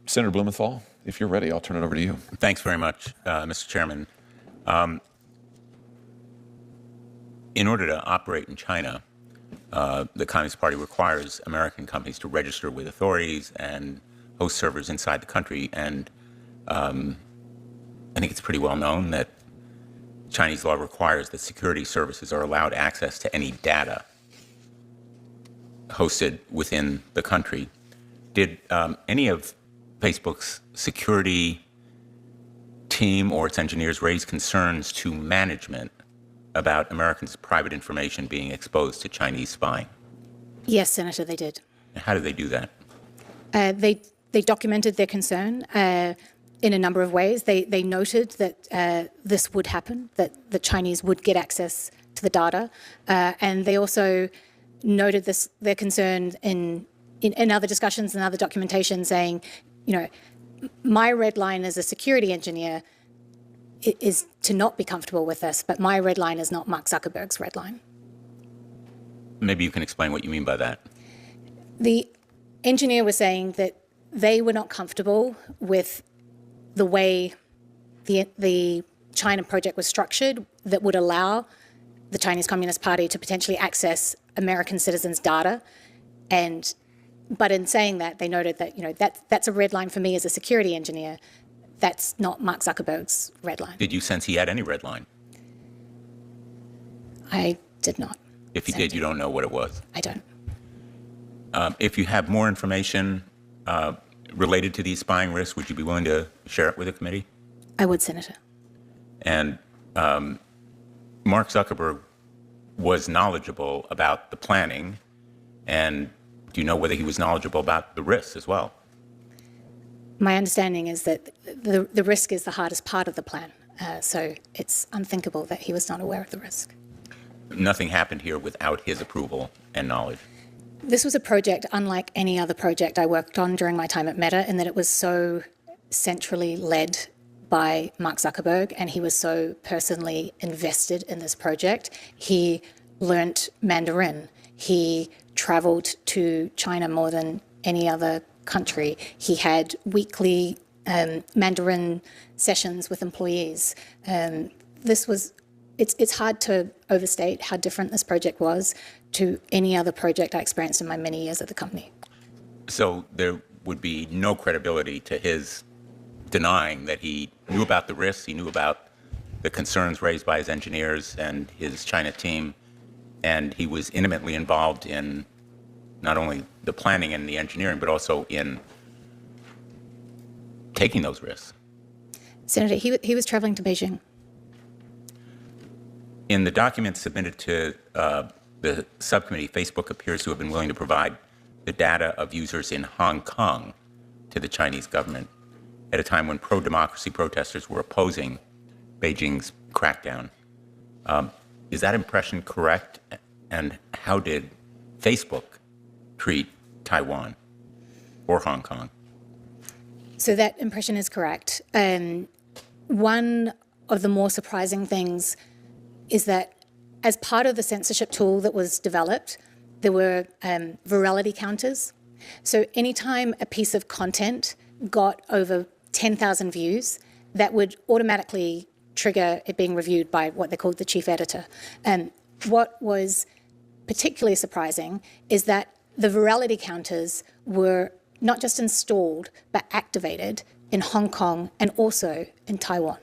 Senator Blumenthal, if you're ready, I'll turn it over to you. Thanks very much, Mr. Chairman. In order to operate in China, the Communist Party requires American companies to register with authorities and host servers inside the country. And I think it's pretty well known that Chinese law requires that security services are allowed access to any data hosted within the country. Did any of Facebook's security team or its engineers raise concerns to management about Americans' private information being exposed to Chinese spying? Yes, Senator, they did. And how did they do that? They documented their concern in a number of ways. They noted that this would happen, that the Chinese would get access to the data, and they also noted their concern in other discussions and other documentation, saying, you know, my red line as a security engineer is to not be comfortable with this, but my red line is not Mark Zuckerberg's red line. Maybe you can explain what you mean by that. The engineer was saying that they were not comfortable with the way the China project was structured that would allow the Chinese Communist Party to potentially access American citizens' data. But in saying that, they noted that, you know, that's a red line for me as a security engineer. That's not Mark Zuckerberg's red line. Did you sense he had any red line? I did not. If you did, you don't know what it was? I don't. If you have more information related to these spying risks, would you be willing to share it with the committee? I would, Senator. And Mark Zuckerberg was knowledgeable about the planning, and do you know whether he was knowledgeable about the risks as well? My understanding is that the risk is the hardest part of the plan, so it's unthinkable that he was not aware of the risk. Nothing happened here without his approval and knowledge. This was a project unlike any other project I worked on during my time at Meta, in that it was so centrally led by Mark Zuckerberg, and he was so personally invested in this project. He learnt Mandarin. He traveled to China more than any other country. He had weekly Mandarin sessions with employees. It's hard to overstate how different this project was to any other project I experienced in my many years at the company. So there would be no credibility to his denying that he knew about the risks, he knew about the concerns raised by his engineers and his China team, and he was intimately involved in not only the planning and the engineering, but also in taking those risks. Senator, he was traveling to Beijing. In the documents submitted to the subcommittee, Facebook appears to have been willing to provide the data of users in Hong Kong to the Chinese government at a time when pro-democracy protesters were opposing Beijing's crackdown. Is that impression correct? And how did Facebook treat Taiwan or Hong Kong? So that impression is correct. One of the more surprising things is that as part of the censorship tool that was developed, there were virality counters. So anytime a piece of content got over 10,000 views, that would automatically trigger it being reviewed by what they called the chief editor. And what was particularly surprising is that the virality counters were not just installed, but activated in Hong Kong and also in Taiwan.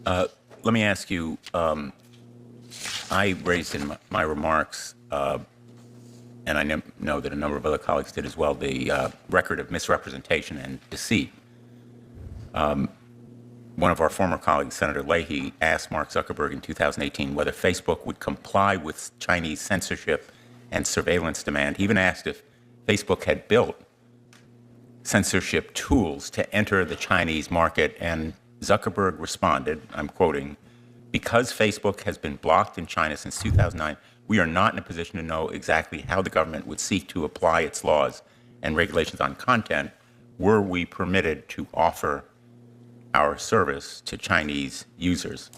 Let me ask you, I raised in my remarks, and I know that a number of other colleagues did as well, the record of misrepresentation and deceit. One of our former colleagues, Senator Leahy, asked Mark Zuckerberg in 2018 whether Facebook would comply with Chinese censorship and surveillance demand. He even asked if Facebook had built censorship tools to enter the Chinese market, and Zuckerberg responded, I'm quoting, "Because Facebook has been blocked in China since 2009, we are not in a position to know exactly how the government would seek to apply its laws and regulations on content were we permitted to offer our service to Chinese users."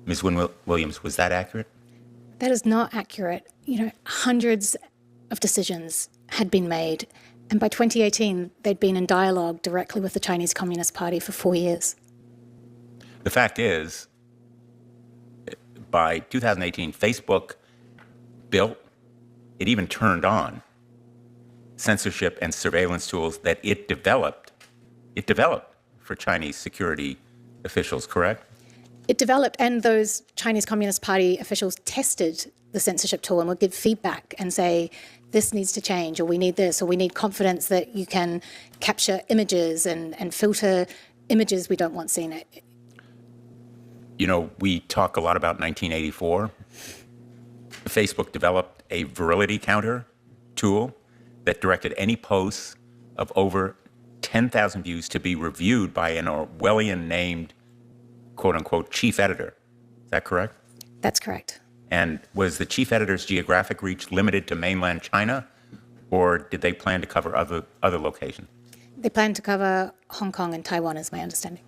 Ms. Wynn-Williams, was that accurate? That is not accurate. You know, hundreds of decisions had been made And by 2018, they'd been in dialogue directly with the Chinese Communist Party for 4 years. The fact is, by 2018, Facebook built, it even turned on censorship and surveillance tools that it developed for Chinese security officials, correct? It developed, and those Chinese Communist Party officials tested the censorship tool and would give feedback and say, this needs to change, or we need this, or we need confidence that you can capture images and filter images we don't want seen. You know, we talk a lot about 1984. Facebook developed a virality counter tool that directed any posts of over 10,000 views to be reviewed by an Orwellian named, quote unquote, chief editor. Is that correct? That's correct. And was the chief editor's geographic reach limited to mainland China, or did they plan to cover other locations? They plan to cover Hong Kong and Taiwan, is my understanding.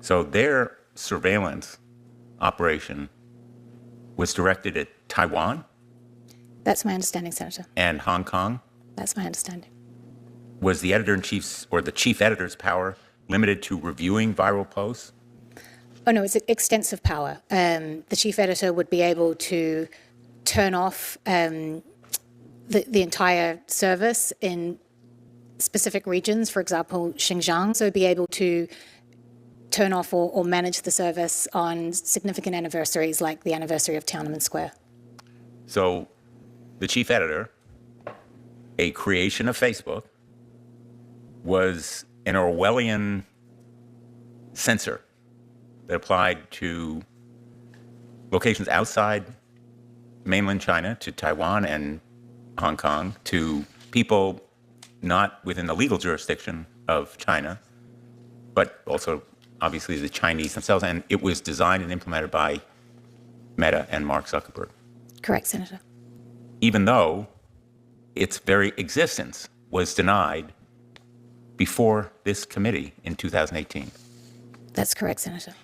So their surveillance operation was directed at Taiwan? That's my understanding, Senator. And Hong Kong? That's my understanding. Was the editor-in-chief's or the chief editor's power limited to reviewing viral posts? Oh, no, it's extensive power. The chief editor would be able to turn off the entire service in specific regions, for example, Xinjiang, so be able to turn off or manage the service on significant anniversaries like the anniversary of Tiananmen Square. So the chief editor, a creation of Facebook, was an Orwellian censor that applied to locations outside mainland China, to Taiwan and Hong Kong, to people not within the legal jurisdiction of China, but also obviously the Chinese themselves. And it was designed and implemented by Meta and Mark Zuckerberg. Correct, Senator. Even though its very existence was denied before this committee in 2018. That's correct, Senator.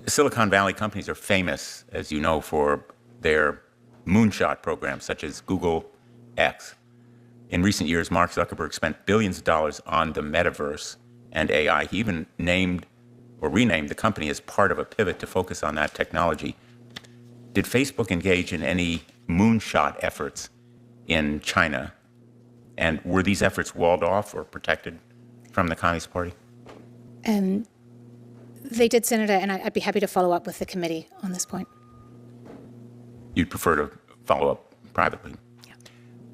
Silicon Valley companies are famous, as you know, for their moonshot programs, such as Google X. In recent years, Mark Zuckerberg spent billions of dollars on the metaverse and AI. He even named or renamed the company as part of a pivot to focus on that technology. Did Facebook engage in any moonshot efforts in China? And were these efforts walled off or protected from the Communist Party? They did, Senator, and I'd be happy to follow up with the committee on this point. You'd prefer to follow up privately?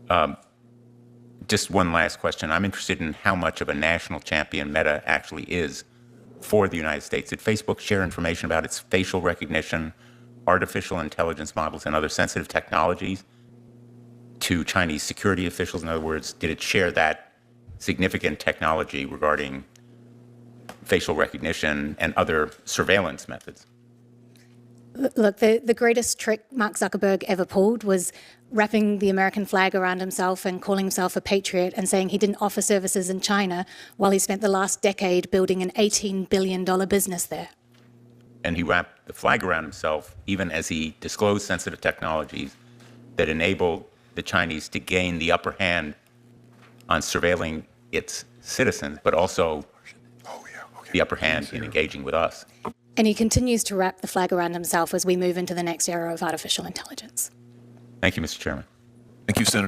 Yeah. Just one last question. I'm interested in how much of a national champion Meta actually is for the United States. Did Facebook share information about its facial recognition, artificial intelligence models, and other sensitive technologies to Chinese security officials? In other words, did it share that significant technology regarding facial recognition and other surveillance methods? Look, the greatest trick Mark Zuckerberg ever pulled was wrapping the American flag around himself and calling himself a patriot and saying he didn't offer services in China while he spent the last decade building an $18 billion business there. And he wrapped the flag around himself even as he disclosed sensitive technologies that enabled the Chinese to gain the upper hand on surveilling its citizens, but also the upper hand in engaging with us. And he continues to wrap the flag around himself as we move into the next era of artificial intelligence. Thank you, Mr. Chairman. Thank you, Senator.